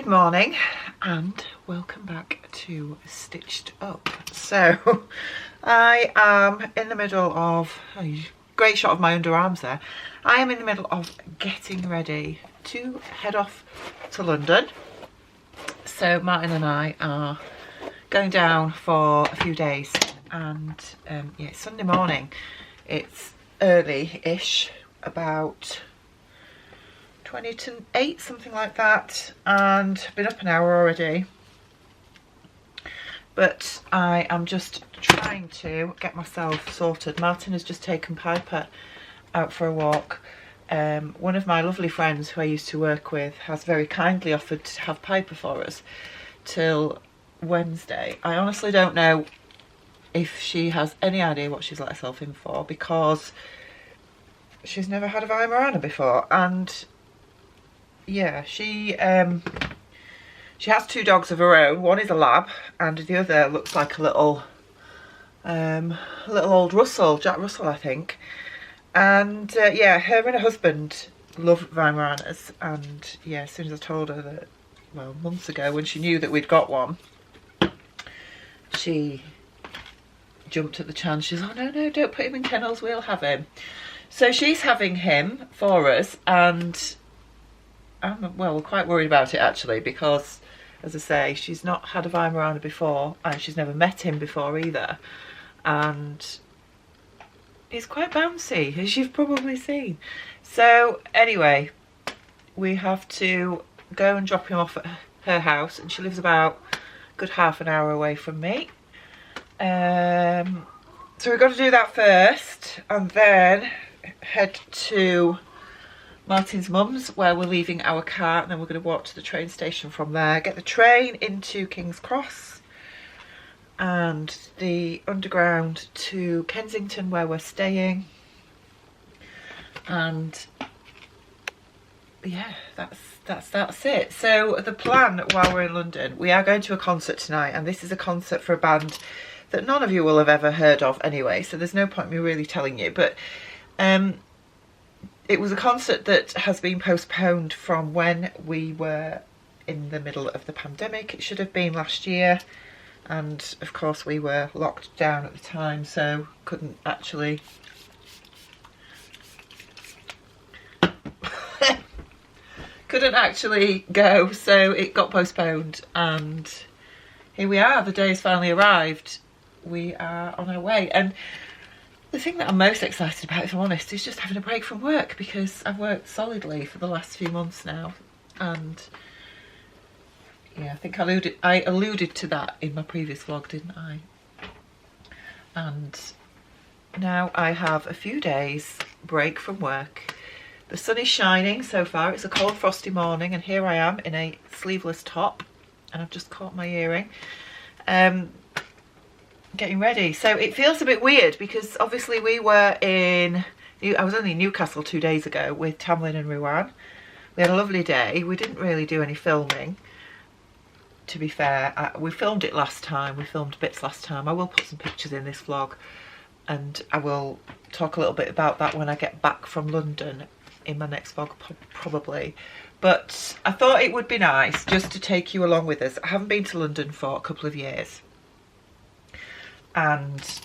morning and welcome back to Stitched Up. So I am in the middle of, great shot of my underarms there. I am in the middle of getting ready to head off to London. So Martin and I are going down for a few days, and yeah, it's Sunday morning. It's early-ish, about 20 to 8, something like that, and been up an hour already. But I am just trying to get myself sorted. Martin has just taken Piper out for a walk. One of my lovely friends who I used to work with has very kindly offered to have Piper for us till Wednesday. I honestly don't know if she has any idea what she's let herself in for, because she's never had a Weimaraner before, and yeah, she has 2 dogs of her own. One is a lab and the other looks like a little old Russell, Jack Russell, I think. And yeah, her and her husband love Weimaraners, and yeah, as soon as I told her that, well, months ago when she knew that we'd got one, she jumped at the chance. She's, oh no, don't put him in kennels, we'll have him. So she's having him for us, and well, we're quite worried about it actually, because as I say, she's not had a Weimaraner before and she's never met him before either, and he's quite bouncy, as you've probably seen. So anyway, we have to go and drop him off at her house, and she lives about a good half an hour away from me. So we've got to do that first and then head to Martin's mum's, where we're leaving our car, and then we're going to walk to the train station from there, get the train into King's Cross and the underground to Kensington, where we're staying. And yeah, that's it. So the plan while we're in London, we are going to a concert tonight, and this is a concert for a band that none of you will have ever heard of anyway, so there's no point me really telling you, but it was a concert that has been postponed from when we were in the middle of the pandemic. It should have been last year, and of course we were locked down at the time, so couldn't actually go, so it got postponed, and here we are. The day has finally arrived. We are on our way, and the thing that I'm most excited about, if I'm honest, is just having a break from work, because I've worked solidly for the last few months now, and yeah, I think I alluded to that in my previous vlog, didn't I? And now I have a few days break from work. The sun is shining so far. It's a cold, frosty morning, and here I am in a sleeveless top, and I've just caught my earring. Getting ready. So it feels a bit weird, because obviously we were I was only in Newcastle 2 days ago with Tamlin and Ruan. We had a lovely day. We didn't really do any filming, to be fair. We filmed it last time. We filmed bits last time. I will put some pictures in this vlog, and I will talk a little bit about that when I get back from London in my next vlog, probably. But I thought it would be nice just to take you along with us. I haven't been to London for a couple of years, and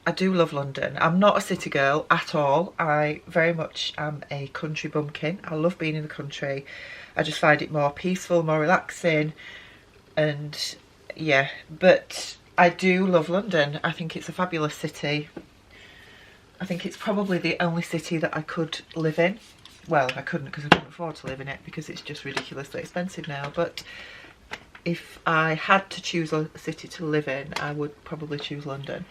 I do love London. I'm not a city girl at all. I very much am a country bumpkin. I love being in the country. I just find it more peaceful, more relaxing, and yeah, but I do love London. I think it's a fabulous city. I think it's probably the only city that I could live in. Well, I couldn't, because I couldn't afford to live in it, because it's just ridiculously expensive now, but if I had to choose a city to live in, I would probably choose London.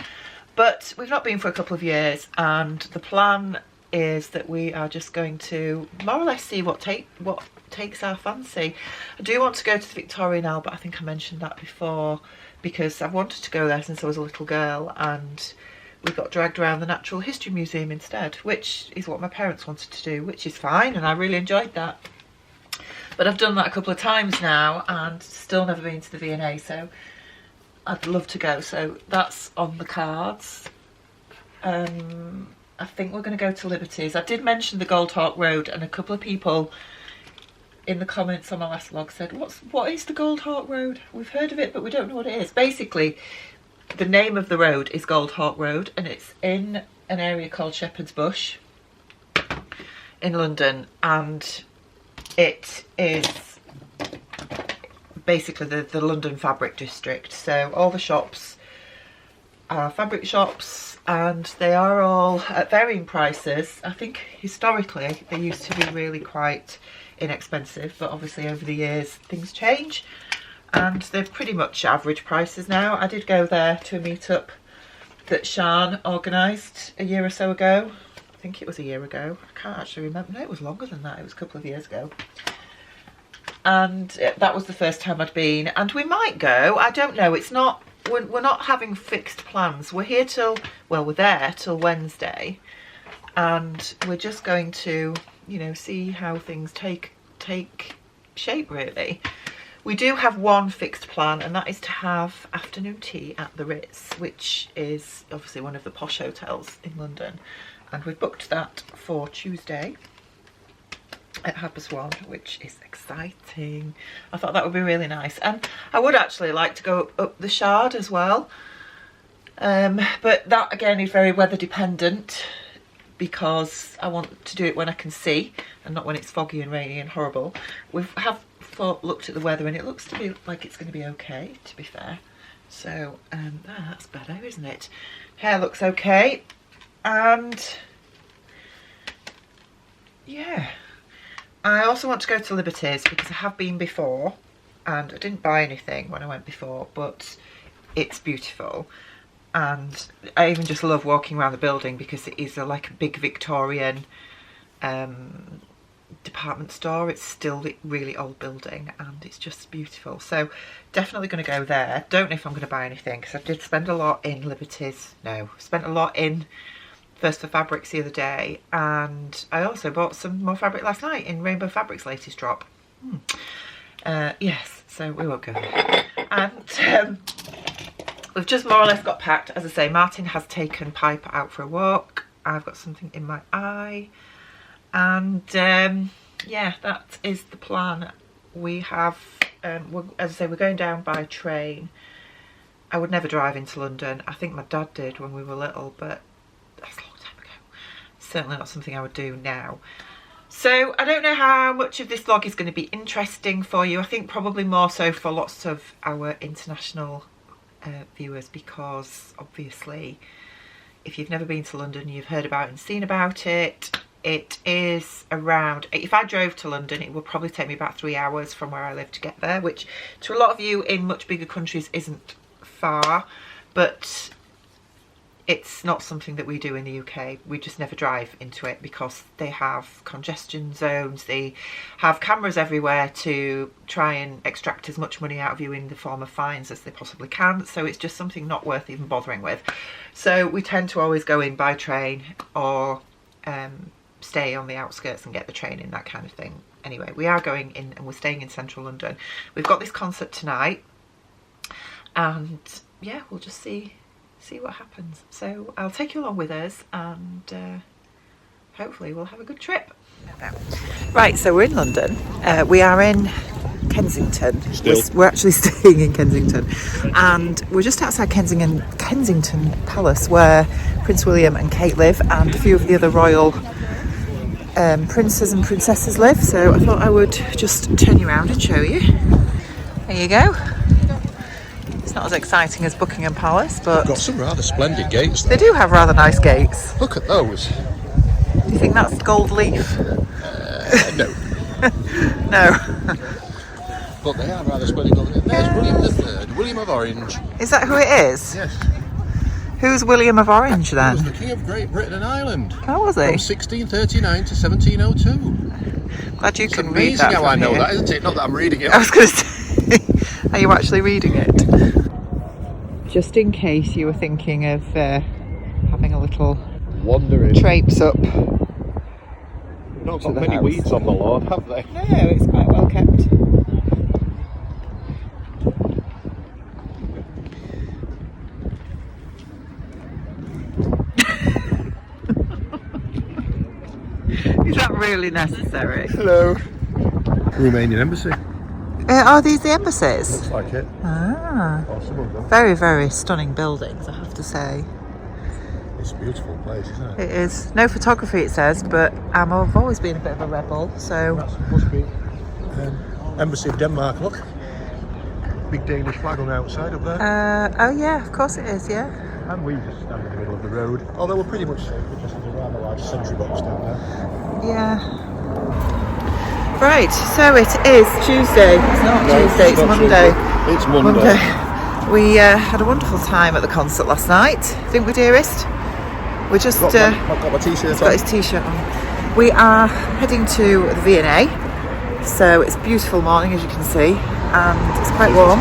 But we've not been for a couple of years, and the plan is that we are just going to more or less see what takes our fancy. I do want to go to the Victorian Albert. I think I mentioned that before, because I've wanted to go there since I was a little girl, and we got dragged around the Natural History Museum instead, which is what my parents wanted to do, which is fine, and I really enjoyed that. But I've done that a couple of times now and still never been to the V&A, so I'd love to go. So that's on the cards. I think we're going to go to Liberties. I did mention the Goldhawk Road, and a couple of people in the comments on my last vlog said, what is the Gold Hawk Road? We've heard of it, but we don't know what it is. Basically, the name of the road is Gold Hawk Road, and it's in an area called Shepherd's Bush in London, and it is basically the London fabric district. So all the shops are fabric shops, and they are all at varying prices. I think historically they used to be really quite inexpensive, but obviously over the years things change, and they're pretty much average prices now. I did go there to a meetup that Sian organised a year or so ago. I think it was a year ago. I can't actually remember. No, it was longer than that. It was a couple of years ago. And that was the first time I'd been. And we might go. I don't know. It's not. We're not having fixed plans. We're here till, well, we're there till Wednesday. And we're just going to, you know, see how things take shape, really. We do have one fixed plan, and that is to have afternoon tea at the Ritz, which is obviously one of the posh hotels in London. And we've booked that for Tuesday at 1:30, which is exciting. I thought that would be really nice. And I would actually like to go up the Shard as well. But that, again, is very weather dependent, because I want to do it when I can see and not when it's foggy and rainy and horrible. We have looked at the weather, and it looks to be like it's going to be okay, to be fair. So that's better, isn't it? Hair looks okay. And yeah, I also want to go to Liberty's because I have been before, and I didn't buy anything when I went before, but it's beautiful. And I even just love walking around the building because it is like a big Victorian department store. It's still a really old building, and it's just beautiful. So definitely going to go there. Don't know if I'm going to buy anything because I did spend a lot in Liberty's. No, spent a lot in First for Fabrics the other day, and I also bought some more fabric last night in Rainbow Fabrics' latest drop. Yes, so we won't go there. And we've just more or less got packed. As I say, Martin has taken Piper out for a walk. I've got something in my eye, and yeah, that is the plan. We have, as I say, we're going down by train. I would never drive into London. I think my dad did when we were little, but that's a long time ago. Certainly not something I would do now. So I don't know how much of this vlog is going to be interesting for you. I think probably more so for lots of our international viewers, because obviously if you've never been to London, you've heard about and seen about it. It is around, if I drove to London, it would probably take me about 3 hours from where I live to get there, which to a lot of you in much bigger countries isn't far, but it's not something that we do in the UK. We just never drive into it because they have congestion zones. They have cameras everywhere to try and extract as much money out of you in the form of fines as they possibly can. So it's just something not worth even bothering with. So we tend to always go in by train or stay on the outskirts and get the train in, that kind of thing. Anyway, we are going in and we're staying in central London. We've got this concert tonight, and yeah, we'll just see what happens. So I'll take you along with us, and hopefully we'll have a good trip. Right, so we're in London. We are in Kensington. We're actually staying in Kensington, and we're just outside Kensington Palace, where Prince William and Kate live, and a few of the other royal princes and princesses live. So I thought I would just turn you around and show you. There you go. It's not as exciting as Buckingham Palace, but got some rather splendid gates there. They do have rather nice gates. Look at those. Do you think that's gold leaf? No. No. But they are rather splendid. There's William III, William of Orange. Is that who it is? Yes. Who's William of Orange then? He was the King of Great Britain and Ireland. Oh, was he? From 1639 to 1702. Glad you It's can read that. amazing how I know here. that, isn't it? Not that I'm reading it. I was going to say, are you actually reading it? Just in case you were thinking of having a little wandering traipse up. Not got many weeds on the lawn, have they? No, it's quite well kept. Is that really necessary? Hello. Romanian embassy. Are these the embassies? Looks like it. Ah, Or some of them. very, very stunning buildings, I have to say. It's a beautiful place, isn't it? It is. No photography, it says, but I've always been a bit of a rebel, so... That must be Embassy of Denmark, look. Big Danish flag on the outside up there. oh yeah, of course it is, yeah. And we just stand in the middle of the road. Although we're pretty much safe because there's a rather large sentry box down there. Yeah. Right, so it is Tuesday. It's not Tuesday, it's Monday. Tuesday. It's Monday. We had a wonderful time at the concert last night, didn't we, dearest? We just Got my t-shirt on. got his t-shirt on. We are heading to the V&A, so it's a beautiful morning, as you can see, and it's quite warm.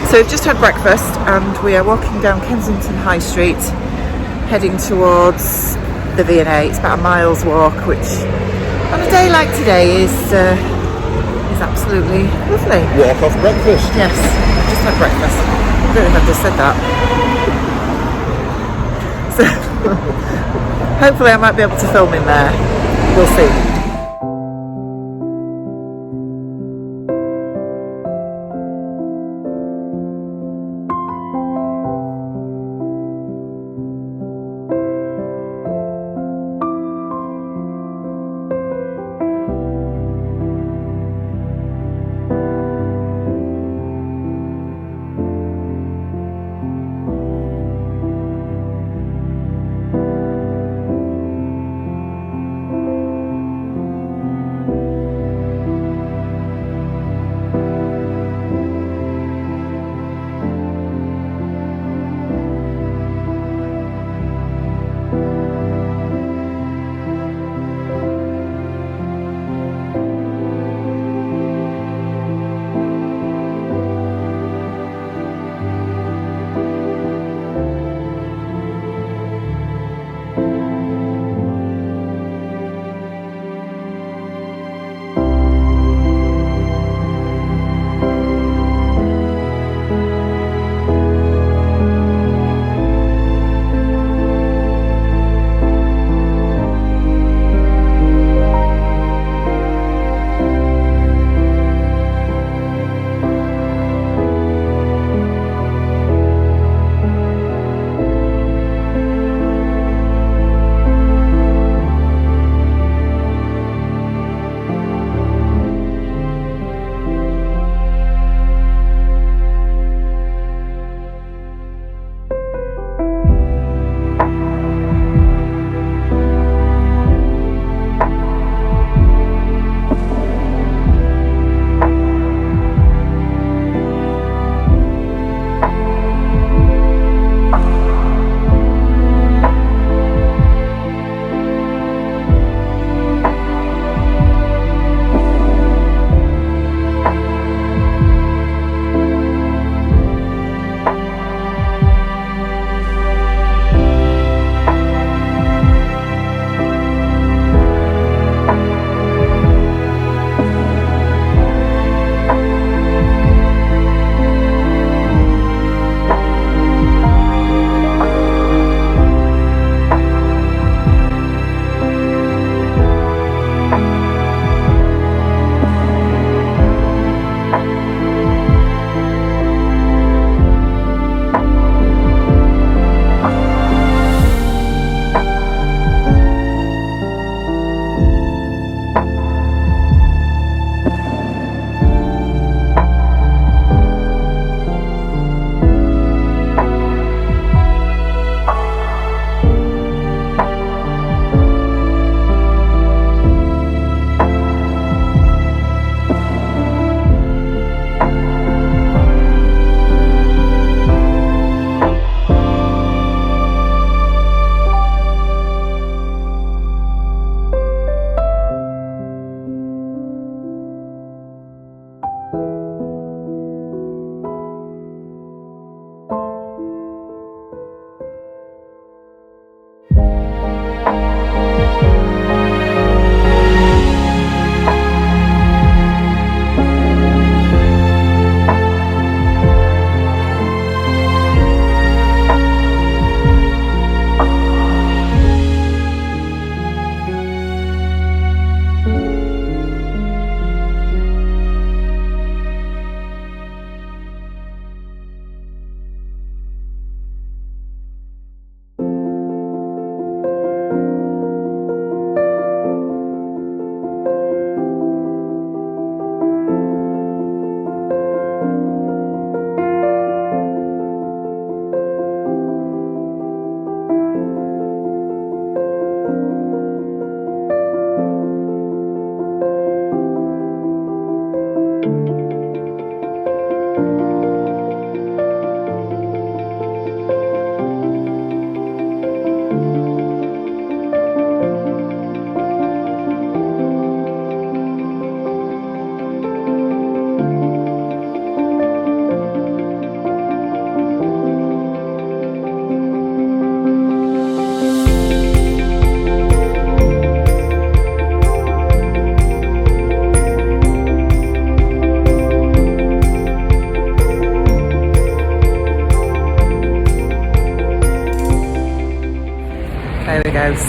So we've just had breakfast and we are walking down Kensington High Street, heading towards the V&A. It's about a mile's walk, which on a day like today is absolutely lovely. Walk off breakfast. Yes, I've just had breakfast. I don't know if I've just said that. So hopefully I might be able to film in there. We'll see.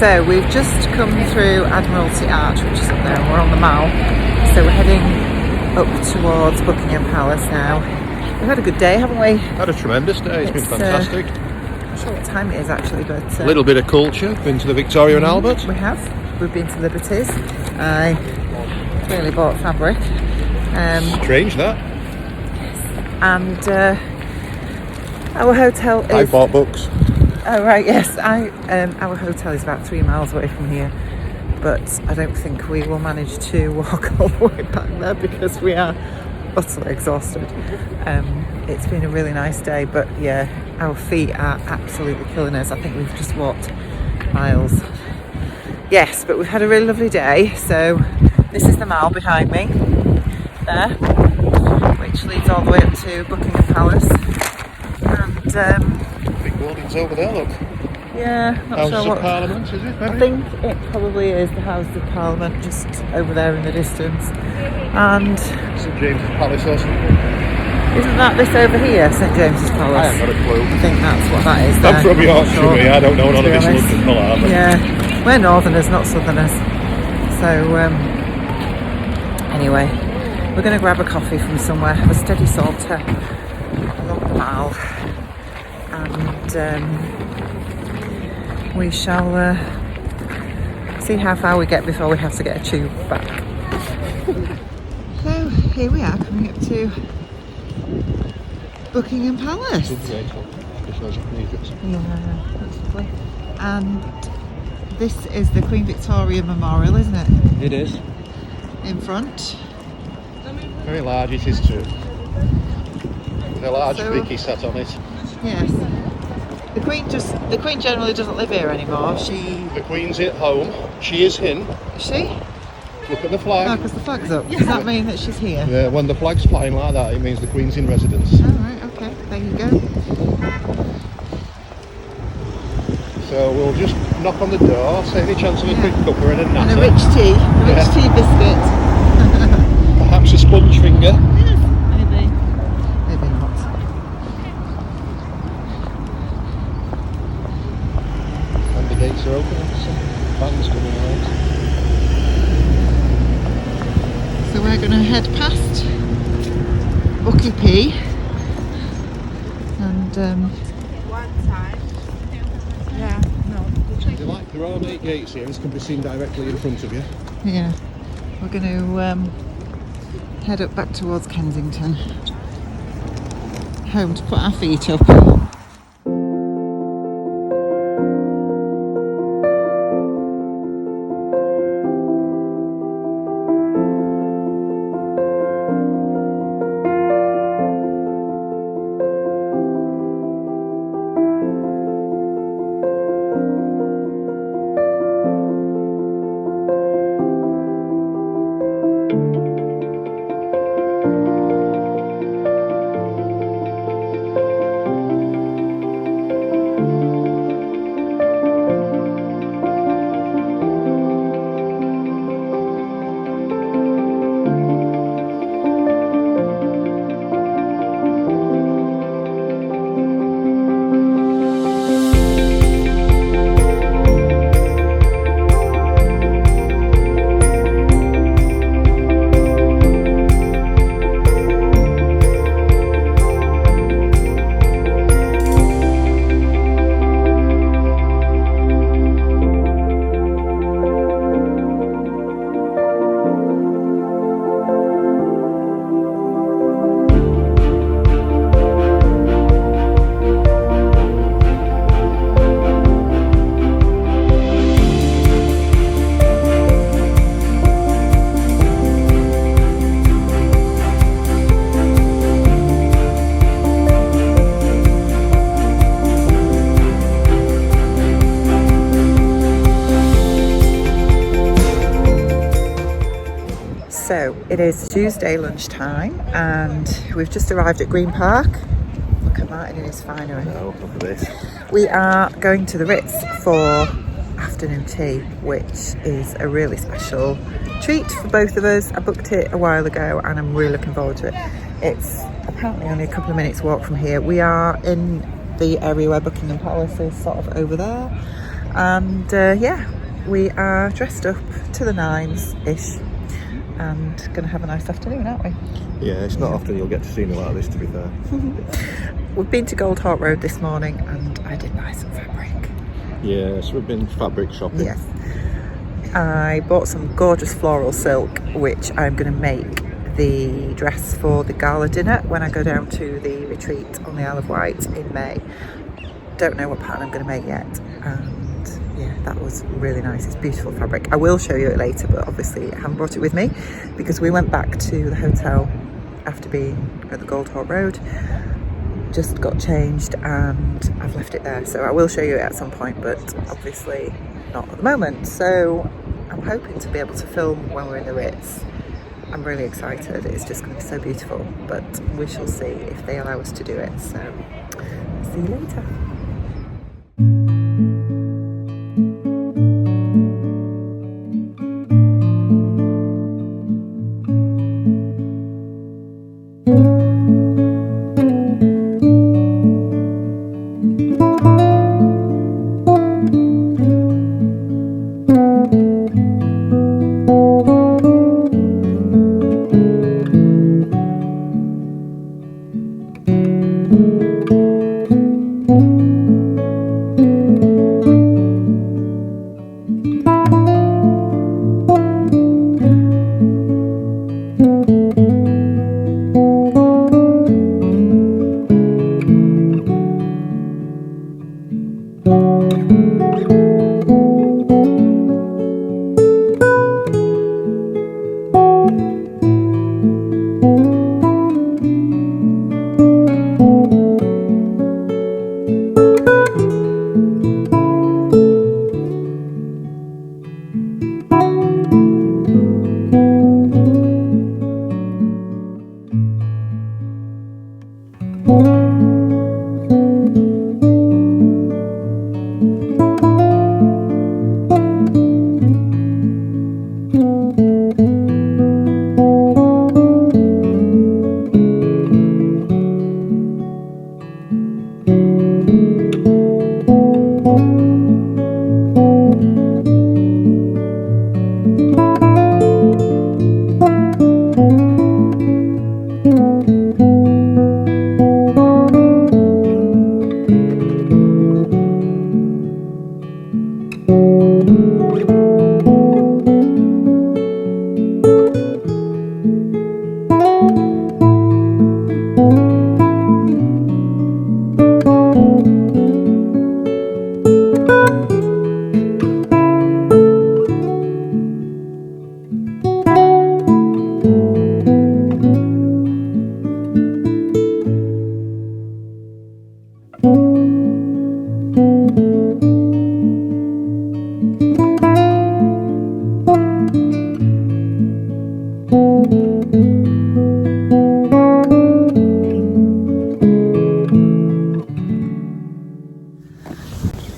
So we've just come through Admiralty Arch, which is up there, and we're on the Mall. So we're heading up towards Buckingham Palace now. We've had a good day, haven't we? Had a tremendous day. It's been fantastic. I'm not sure what time it is actually, but a little bit of culture. Been to the Victoria and Albert. We have. We've been to Liberties. I clearly bought fabric. Strange that. And our hotel is... I bought books. Oh right, yes. Our hotel is about 3 miles away from here, but I don't think we will manage to walk all the way back there because we are utterly exhausted. It's been a really nice day, but yeah, our feet are absolutely killing us. I think we've just walked miles. Yes, but we've had a really lovely day. So this is the Mall behind me there, which leads all the way up to Buckingham Palace. And big buildings over there, look. Yeah, not House sure of what. Parliament, is it? Maybe? I think it probably is the House of Parliament, just over there in the distance. And St James's Palace or something. isn't that this over here, St James's Palace? I haven't got a clue. I think that's what that is. I'm there. from Yorkshire, I don't know none of this honest. London palaver. Yeah, we're northerners, not southerners. So anyway, we're going to grab a coffee from somewhere, have a steady salter along the Mall, and we shall see how far we get before we have to get a tube back. So here we are, coming up to Buckingham Palace. Yeah, that's lovely. And this is the Queen Victoria Memorial, isn't it? It is. In front. Very large it is too. There's a large So- Vicky sat on it. Yes. The Queen generally doesn't live here anymore. The Queen's at home. She is in. Is she? Look at the Oh, flag. because the flag's up. Does that mean that she's here? Yeah, when the flag's flying like that, it means the Queen's in residence. Oh, right, okay. There you go. So we'll just knock on the door, say any chance of a Yeah. quick cuppa and a And natter. a rich tea. A rich Yeah. tea biscuit. Perhaps a sponge finger. Maybe. Maybe not. And the gates are open. Some bands coming out. So we're going to head past Bucky P. And They're like their own 8 gates here. This can be seen directly in front of you. yeah, we're going to head up back towards Kensington. Home to put our feet up. So it is Tuesday lunchtime and we've just arrived at Green Park. Look at Martin in his finery. Oh, look at this. We are going to the Ritz for afternoon tea, which is a really special treat for both of us. I booked it a while ago and I'm really looking forward to it. It's apparently only a couple of minutes walk from here. We are in the area where Buckingham Palace is, sort of over there. And yeah, we are dressed up to the nines-ish and going to have a nice afternoon, aren't we? Yeah, it's not often you'll get to see me like this, to be fair. We've been to Goldhawk Road this morning and I did buy some fabric. Yeah, so we've been fabric shopping. Yes. I bought some gorgeous floral silk, which I'm going to make the dress for the gala dinner when I go down to the retreat on the Isle of Wight in May. Don't know what pattern I'm going to make yet, and yeah, that was really nice. It's beautiful fabric. I will show you it later, but obviously I haven't brought it with me because we went back to the hotel after being at the Goldhawk Road, just got changed and I've left it there, so I will show you it at some point, but obviously not at the moment. So I'm hoping to be able to film when we're in the Ritz. I'm really excited. It's just going to be so beautiful, but we shall see if they allow us to do it. So see you later.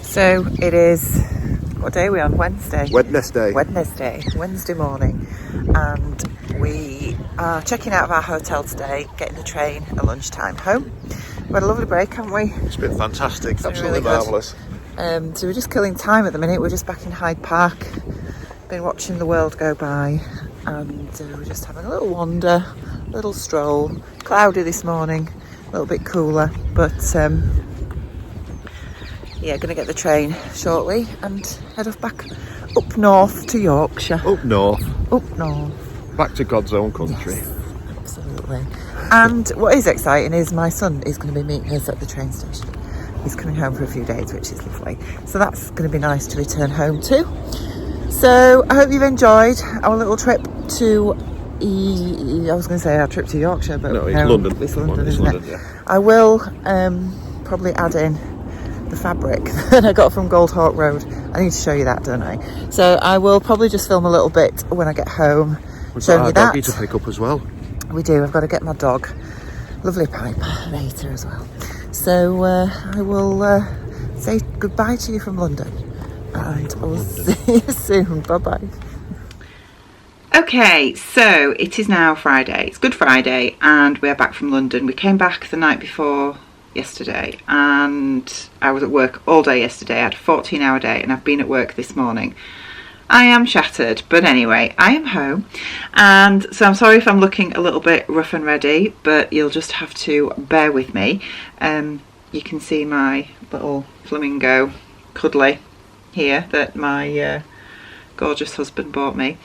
So it is, what day are we on? Wednesday? Wednesday morning, and we are checking out of our hotel today, getting the train at lunchtime home. We had a lovely break, haven't we? It's been fantastic, absolutely really marvellous. So we're just killing time at the minute. We're just back in Hyde Park, been watching the world go by, and we're just having a little wander, a little stroll. Cloudy this morning, a little bit cooler, but yeah, going to get the train shortly and head off back up north to Yorkshire. Up north. Back to God's own country. Yes, absolutely. And what is exciting is my son is going to be meeting us at the train station. He's coming home for a few days, which is lovely. So that's going to be nice to return home to. So I hope you've enjoyed our little trip to... I was going to say our trip to Yorkshire, but no, it's London. It's London, it's isn't London, it? Yeah. I will probably add in the fabric that I got from Goldhawk Road. I need to show you that, don't I? So I will probably just film a little bit when I get home, showing you that. We've got our doggy to pick up as well. We do. I've got to get my dog, lovely Piper, later as well. So I will say goodbye to you from London, and I will see you soon. Bye bye. Okay, so it is now Friday. It's Good Friday, and we are back from London. We came back the night before yesterday, and I was at work all day yesterday. I had a 14-hour day, and I've been at work this morning. I am shattered, but anyway, I am home, and so I'm sorry if I'm looking a little bit rough and ready, but you'll just have to bear with me. You can see my little flamingo cuddly here that my gorgeous husband bought me.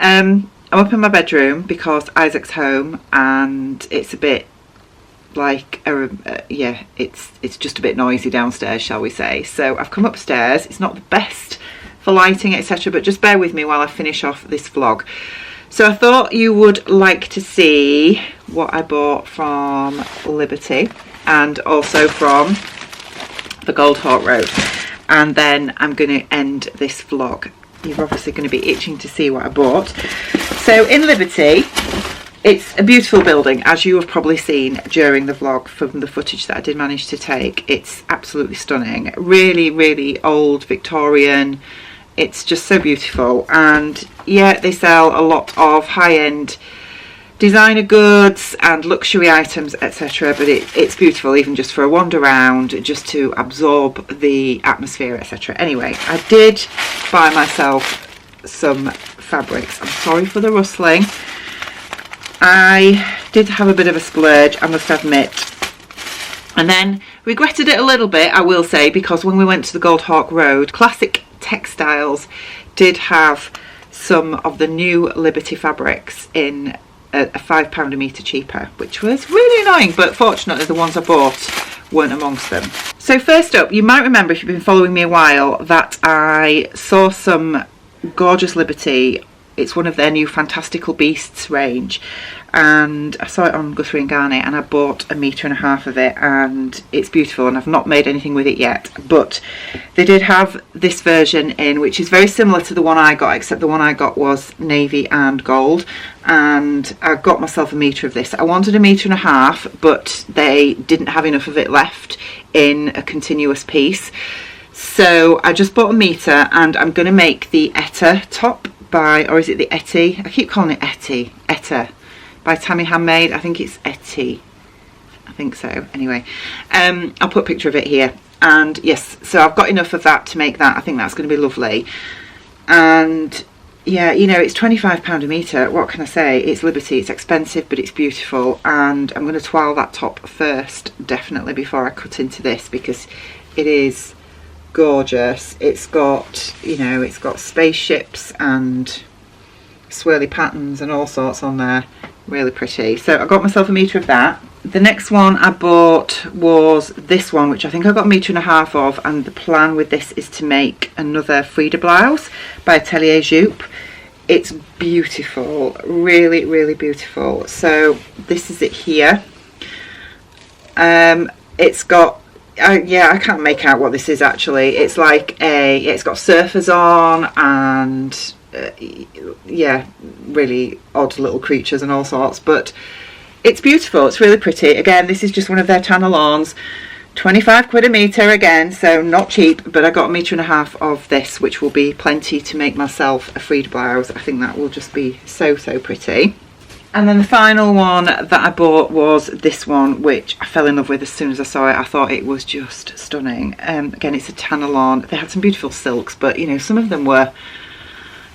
I'm up in my bedroom because Isaac's home, and it's a bit like yeah, it's just a bit noisy downstairs, shall we say. So I've come upstairs. It's not the best for lighting, etc., but just bear with me while I finish off this vlog. So I thought you would like to see what I bought from Liberty and also from the Gold Hawk Road, and then I'm going to end this vlog. You're obviously going to be itching to see what I bought. So in Liberty, it's a beautiful building, as you have probably seen during the vlog from the footage that I did manage to take. It's absolutely stunning, really, really old Victorian. It's just so beautiful, and yeah, they sell a lot of high-end designer goods and luxury items, etc., but it's beautiful even just for a wander around, just to absorb the atmosphere, etc. Anyway, I did buy myself some fabrics. I'm sorry for the rustling. I did have a bit of a splurge, I must admit, and then regretted it a little bit, I will say, because when we went to the Gold Hawk Road, Classic Textiles did have some of the new Liberty fabrics in a £5 a metre cheaper, which was really annoying, but fortunately the ones I bought weren't amongst them. So first up, you might remember, if you've been following me a while, that I saw some gorgeous Liberty. It's one of their new Fantastical Beasts range, and I saw it on Guthrie and Garnet, and I bought 1.5 meters of it, and it's beautiful, and I've not made anything with it yet, but they did have this version in, which is very similar to the one I got, except the one I got was navy and gold, and I got myself 1 meter of this. I wanted 1.5 meters, but they didn't have enough of it left in a continuous piece, so I just bought 1 meter, and I'm going to make the Etta top by, or is it the Etty? I keep calling it Etta by Tammy Handmade. I think it's Etty. I think so. Anyway, I'll put a picture of it here. And yes, so I've got enough of that to make that. I think that's going to be lovely. And yeah, you know, it's £25 a metre. What can I say? It's Liberty. It's expensive, but it's beautiful. And I'm going to twirl that top first, definitely, before I cut into this, because it is gorgeous. It's got, you know, it's got spaceships and swirly patterns and all sorts on there. Really pretty. So I got myself 1 meter of that. The next one I bought was this one, which I think I got 1.5 meters of, and the plan with this is to make another Frida blouse by Atelier Jupe. It's beautiful, really, really beautiful. So this is it here. It's got yeah, I can't make out what this is actually. It's like it's got surfers on, and yeah, really odd little creatures and all sorts, but it's beautiful. It's really pretty. Again, this is just one of their Channel lawns. 25 quid a metre again, so not cheap, but I got 1.5 meters of this, which will be plenty to make myself a Frida blouse. I think that will just be so, so pretty. And then the final one that I bought was this one, which I fell in love with as soon as I saw it. I thought it was just stunning. Again, it's a Tanalon. They had some beautiful silks, but you know, some of them were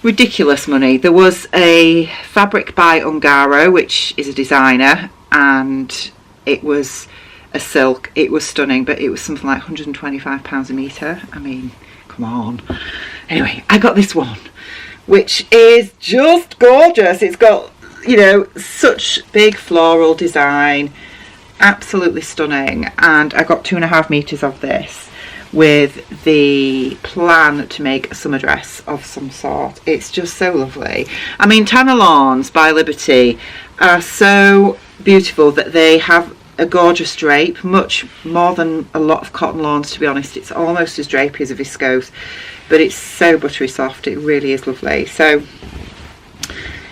ridiculous money. There was a fabric by Ungaro, which is a designer, and it was a silk. It was stunning, but it was something like £125 a metre. I mean, come on. Anyway, I got this one, which is just gorgeous. It's got, you know, such big floral design, absolutely stunning, and I got 2.5 meters of this with the plan to make a summer dress of some sort. It's just so lovely. I mean, Tanalons by Liberty are so beautiful that they have a gorgeous drape, much more than a lot of cotton lawns, to be honest. It's almost as drapey as a viscose, but it's so buttery soft. It really is lovely. So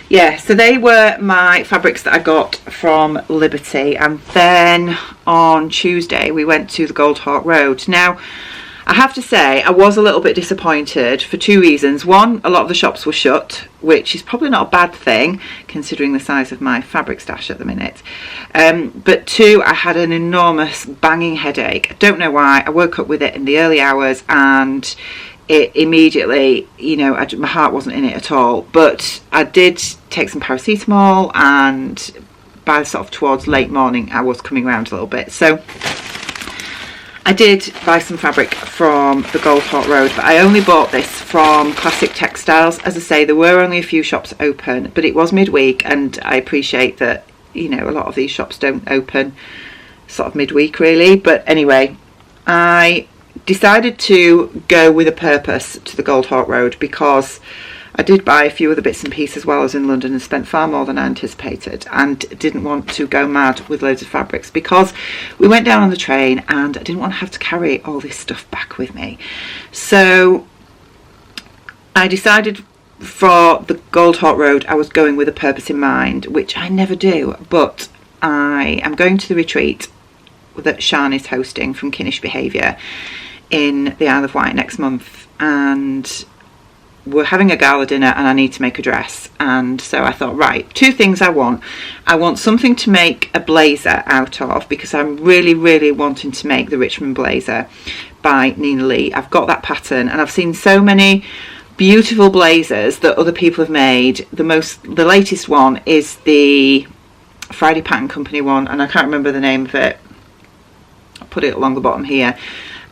yeah, so they were my fabrics that I got from Liberty, and then on Tuesday we went to the Gold Hawk Road. Now, I have to say I was a little bit disappointed for 2 reasons. One, a lot of the shops were shut, which is probably not a bad thing considering the size of my fabric stash at the minute. But two, I had an enormous banging headache. I don't know why. I woke up with it in the early hours, and it immediately, you know, my heart wasn't in it at all. But I did take some paracetamol, and by sort of towards late morning I was coming around a little bit. So I did buy some fabric from the Goldhawk Road, but I only bought this from Classic Textiles. As I say, there were only a few shops open, but it was midweek, and I appreciate that, you know, a lot of these shops don't open sort of midweek really. But anyway, I decided to go with a purpose to the Goldhawk Road, because I did buy a few other bits and pieces while I was in London and spent far more than I anticipated, and didn't want to go mad with loads of fabrics, because we went down on the train and I didn't want to have to carry all this stuff back with me. So I decided for the Goldhawk Road I was going with a purpose in mind, which I never do, but I am going to the retreat that Sian is hosting from Kinnish Behaviour in the Isle of Wight next month, and we're having a gala dinner and I need to make a dress. And so I thought, right, two things I want. I want something to make a blazer out of, because I'm really wanting to make the Richmond blazer by Nina Lee. I've got that pattern, and I've seen so many beautiful blazers that other people have made. The latest one is the Friday Pattern Company one, and I can't remember the name of it. I'll put it along the bottom here.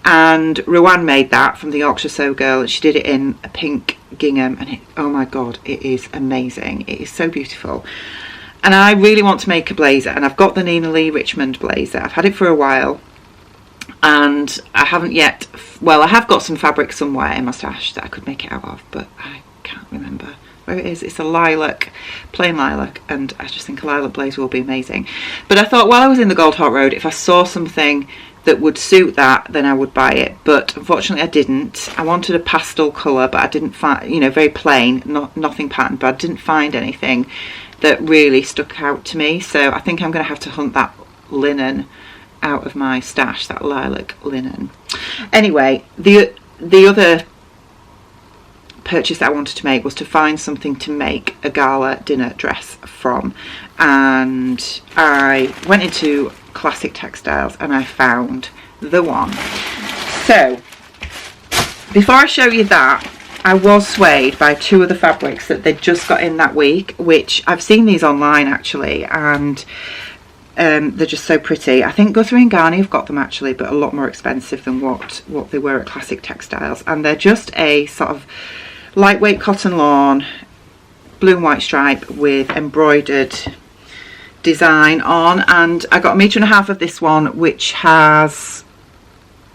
And Rowan made that from the Yorkshire Sew Girl, and she did it in a pink gingham, and oh my god, it is amazing. It is so beautiful, and I really want to make a blazer, and I've got the Nina Lee Richmond blazer. I've had it for a while, and I haven't yet, well, I have got some fabric somewhere in my stash that I could make it out of, but I can't remember where it is. It's a lilac, plain lilac, and I just think a lilac blazer will be amazing. But I thought while I was in the Goldhawk Road, if I saw something that would suit that, then I would buy it. But unfortunately I didn't. I wanted a pastel colour, but I didn't find, you know, very plain, nothing patterned, but I didn't find anything that really stuck out to me. So I think I'm going to have to hunt that linen out of my stash, that lilac linen. Anyway, the other purchase that I wanted to make was to find something to make a gala dinner dress from, and I went into Classic Textiles and I found the one. So before I show you that, I was swayed by two of the fabrics that they'd just got in that week, which I've seen these online actually, and they're just so pretty. I think Guthrie and Garni have got them actually, but a lot more expensive than what they were at Classic Textiles, and they're just a sort of lightweight cotton lawn, blue and white stripe with embroidered design on. And I got 1.5 meters of this one, which has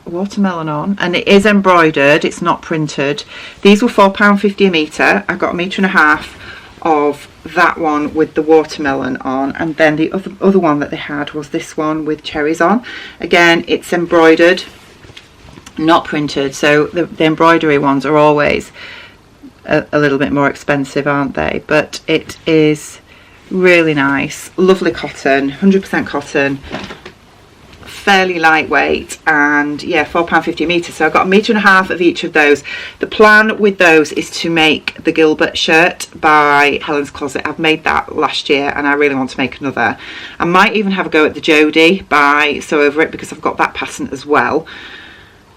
watermelon on, and it is embroidered, it's not printed. These were £4.50 a metre. I got 1.5 meters of that one with the watermelon on, and then the other one that they had was this one with cherries on. Again, it's embroidered, not printed, so the embroidery ones are always a little bit more expensive, aren't they? But it is really nice, lovely cotton, 100% cotton, fairly lightweight, and yeah, £4.50 a metre. So I've got 1.5 meters of each of those. The plan with those is to make the Gilbert shirt by Helen's Closet. I've made that last year and I really want to make another. I might even have a go at the Jodie by Sew Over It, because I've got that pattern as well.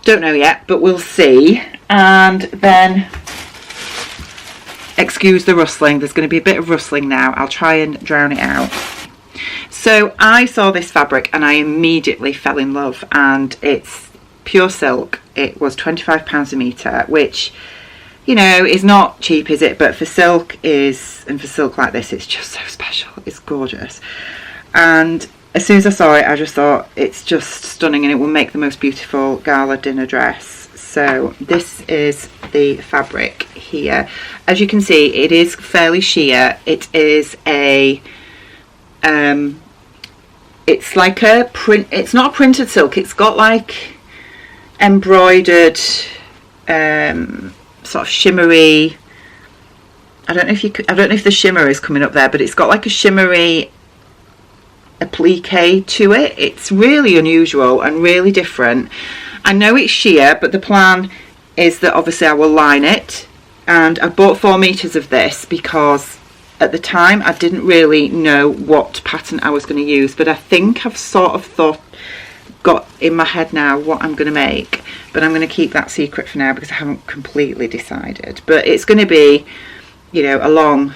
Don't know yet, but we'll see. And then, excuse the rustling, there's going to be a bit of rustling now. I'll try and drown it out. So I saw this fabric and I immediately fell in love, and it's pure silk. It was £25 a metre, which, you know, is not cheap, is it? But for silk and for silk like this, it's just so special. It's gorgeous. And as soon as I saw it, I just thought it's just stunning, and it will make the most beautiful gala dinner dress. So this is the fabric here. As you can see, it is fairly sheer. It is a it's like a print, it's not a printed silk, it's got like embroidered sort of shimmery, I don't know if the shimmer is coming up there, but it's got like a shimmery applique to it. It's really unusual and really different. I know it's sheer, but the plan is that obviously I will line it, and I bought 4 meters of this because at the time I didn't really know what pattern I was going to use, but I think I've sort of thought got in my head now what I'm going to make, but I'm going to keep that secret for now because I haven't completely decided. But it's going to be, you know, a long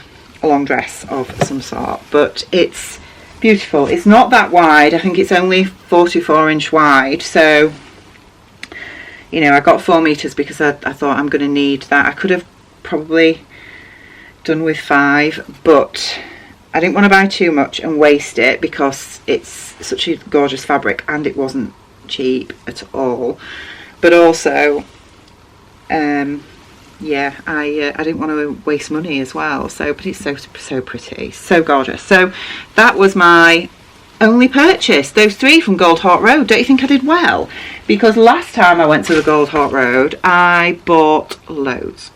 dress of some sort, but it's beautiful. It's not that wide. I think it's only 44-inch wide, so you know, I got 4 meters because I thought I'm going to need that. I could have probably done with 5, but I didn't want to buy too much and waste it because it's such a gorgeous fabric and it wasn't cheap at all. But also, yeah, I didn't want to waste money as well. So, but it's so pretty, so gorgeous. So that was my only purchase, those 3 from Gold Hawk Road. Don't you think I did well? Because last time I went to the Gold Hawk Road, I bought loads.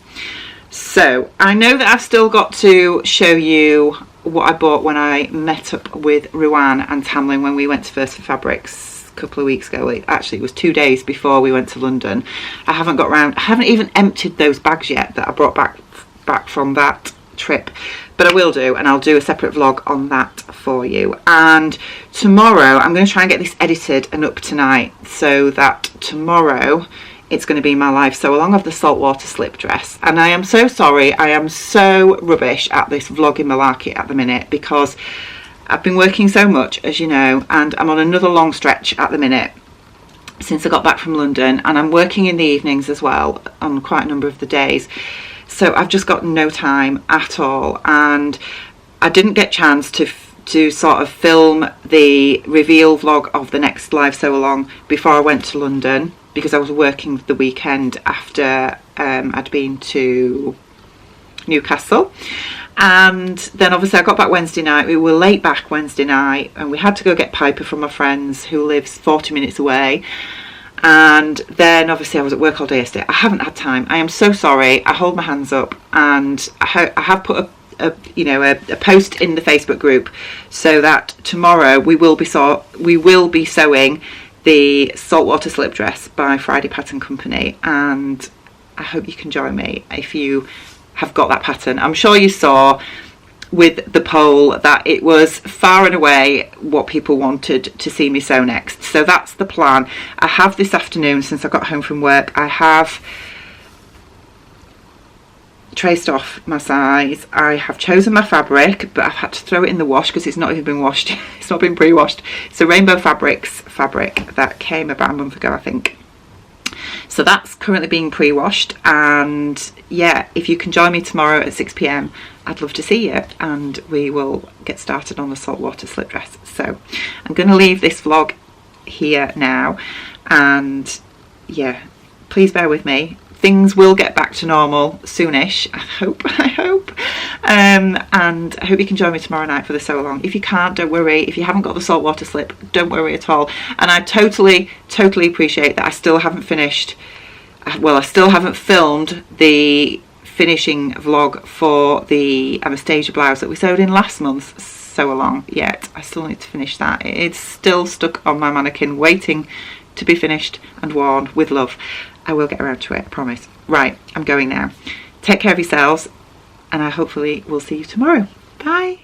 So I know that I've still got to show you what I bought when I met up with Ruan and Tamlin when we went to First for Fabrics a couple of weeks ago. Actually, it was 2 days before we went to London. I haven't got round, I haven't even emptied those bags yet that I brought back from that trip, but I will do, and I'll do a separate vlog on that for you. And tomorrow I'm going to try and get this edited and up tonight so that tomorrow it's going to be my live sew along of the saltwater slip dress. And I am so sorry, I am so rubbish at this vlogging malarkey at the minute because I've been working so much, as you know, and I'm on another long stretch at the minute since I got back from London, and I'm working in the evenings as well on quite a number of the days. So I've just got no time at all, and I didn't get a chance to sort of film the reveal vlog of the next live sew along before I went to London because I was working the weekend after I'd been to Newcastle. And then obviously I got back Wednesday night. We were late back Wednesday night and we had to go get Piper from my friends who lives 40 minutes away. And then obviously I was at work all day yesterday. I haven't had time. I am so sorry. I hold my hands up, and I have put a post in the Facebook group so that tomorrow we will be sewing the saltwater slip dress by Friday Pattern Company, and I hope you can join me if you have got that pattern. I'm sure you saw with the poll that it was far and away what people wanted to see me sew next. So that's the plan. I have this afternoon, since I got home from work, I have traced off my size, I have chosen my fabric, but I've had to throw it in the wash because it's not even been washed. It's not been pre-washed. It's a Rainbow Fabrics fabric that came about a month ago, I think. So that's currently being pre-washed, and yeah, if you can join me tomorrow at 6 p.m, I'd love to see you, and we will get started on the saltwater slip dress. So I'm going to leave this vlog here now, and yeah, please bear with me. Things will get back to normal soonish, I hope. And I hope you can join me tomorrow night for the sew along. If you can't, don't worry. If you haven't got the saltwater slip, don't worry at all. And I totally appreciate that I still haven't finished, well, I still haven't filmed the finishing vlog for the Anastasia blouse that we sewed in last month's sew along yet. I still need to finish that. It's still stuck on my mannequin waiting to be finished and worn with love. I will get around to it, I promise. Right, I'm going now. Take care of yourselves, and I hopefully will see you tomorrow. Bye.